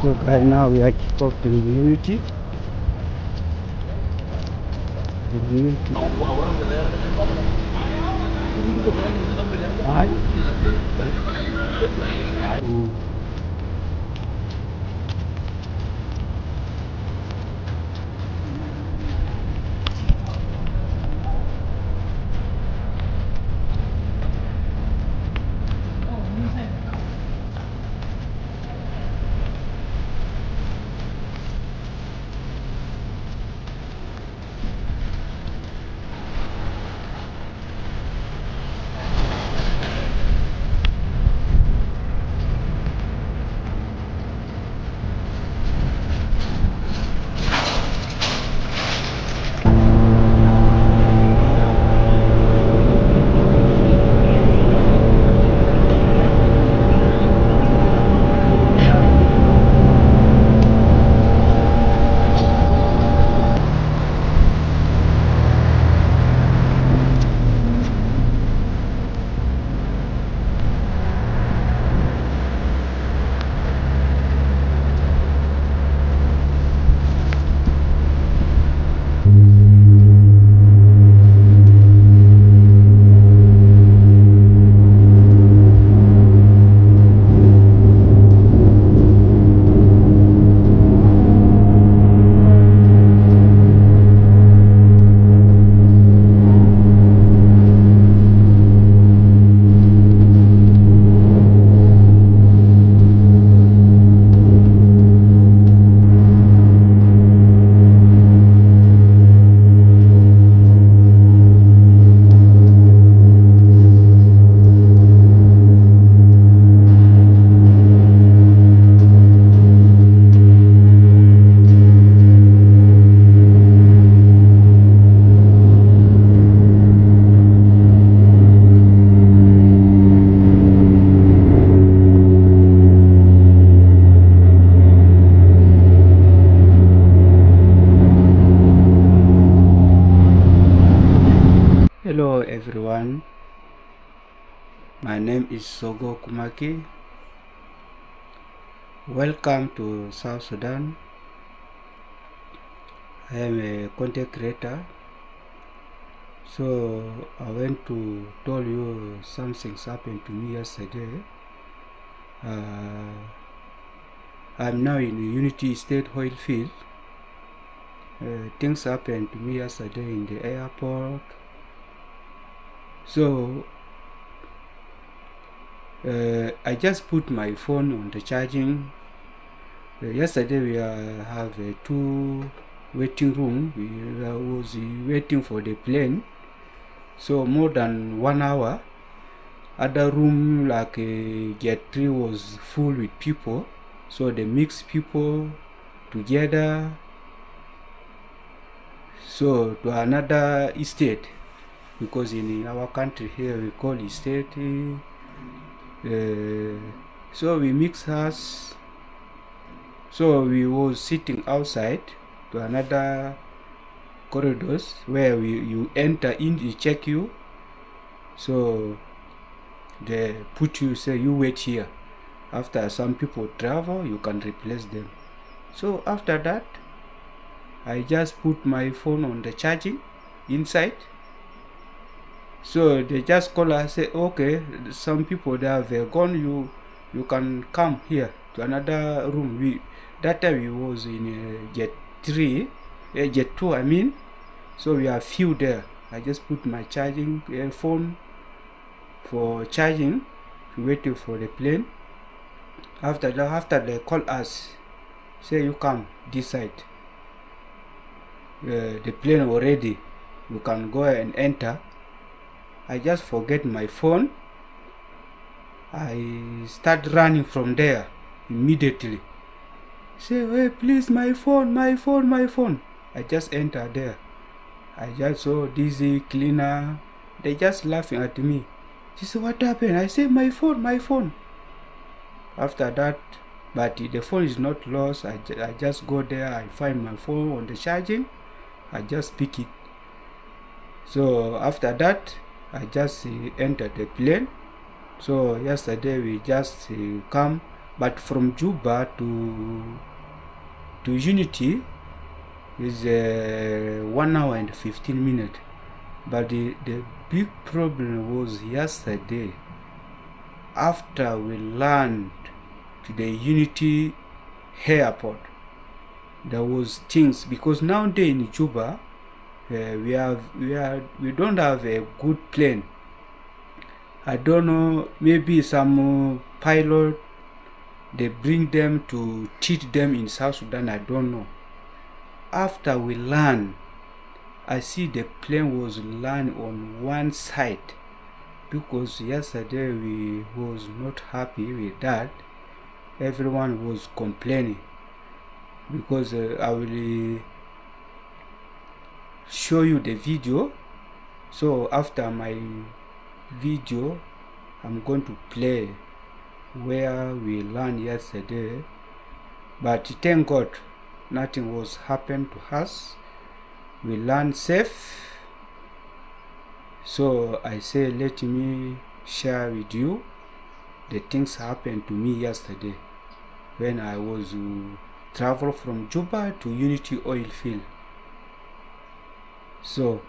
So guys, now we are kick off to Unity. Hi. Hello everyone, my name is Sogo Kumaki. Welcome to South Sudan. I am a content creator, so I went to tell you something's happened to me yesterday. I'm now in the Unity State oil field. Things happened to me yesterday in the airport. So I just put my phone on the charging. Yesterday we have two waiting room. We was waiting for the plane. So more than 1 hour. Other room like Gate 3 was full with people. So they mix people together. So to another estate. Because in our country here we call it state. So we mix us. So we was sitting outside to another corridors where you enter in, they check you. So they put you, say you wait here. After some people travel, you can replace them. So after that, I just put my phone on the charging inside. So they just call us, say, okay, some people they have gone, you can come here to another room. That time we was in Jet 3, Jet 2 I mean. So we are few there. I just put my charging phone for charging, waiting for the plane. After they call us, say you come this side. The plane already, you can go and enter. I just forget my phone. I start running from there immediately. Say, hey, please, my phone. I just enter there. I just saw Dizzy, cleaner. They just laughing at me. She said, what happened? I say, my phone. After that, but the phone is not lost. I just go there. I find my phone on the charging. I just pick it. So after that, I just enter the plane. So yesterday we just come but from Juba to Unity is 1 hour and 15 minutes. But the big problem was yesterday, after we landed to the Unity airport, there was things, because nowadays in Juba we don't have a good plane. I don't know, maybe some pilot, they bring them to teach them in South Sudan, I don't know. After we land, I see the plane was land on one side, because yesterday we was not happy with that. Everyone was complaining, because I will show you the video. So after my video, I'm going to play where we land yesterday. But thank God nothing was happened to us. We land safe. So I say, let me share with you the things happened to me yesterday when I was travel from Juba to Unity oil field. So